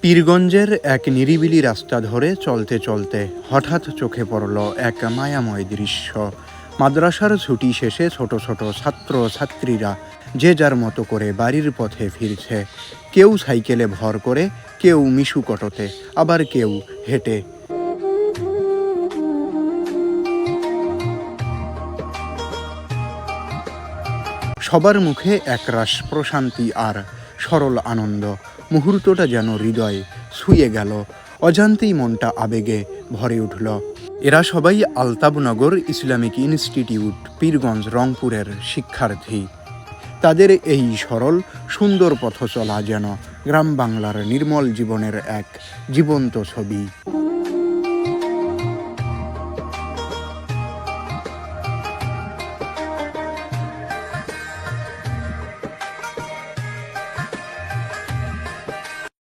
পীরগঞ্জের এক নিরিবিলি রাস্তা ধরে চলতে চলতে হঠাৎ চোখে পড়ল এক মায়াময় দৃশ্য। মাদ্রাসার ছুটি শেষে ছোট ছোট ছাত্র ছাত্রীরা যে যার মতো করে বাড়ির পথে ফিরছে। কেউ সাইকেলে ভর করে, কেউ মিশু কটোতে, আবার কেউ হেঁটে। সবার মুখে একরাশ প্রশান্তি আর সরল আনন্দ। মুহূর্তটা যেন হৃদয় ছুঁয়ে গেল, অজান্তেই মনটা আবেগে ভরে উঠল। এরা সবাই আলতাবনগর ইসলামিক ইনস্টিটিউট, পীরগঞ্জ, রংপুরের শিক্ষার্থী। তাদের এই সরল সুন্দর পথ চলা যেন গ্রাম বাংলার নির্মল জীবনের এক জীবন্ত ছবি।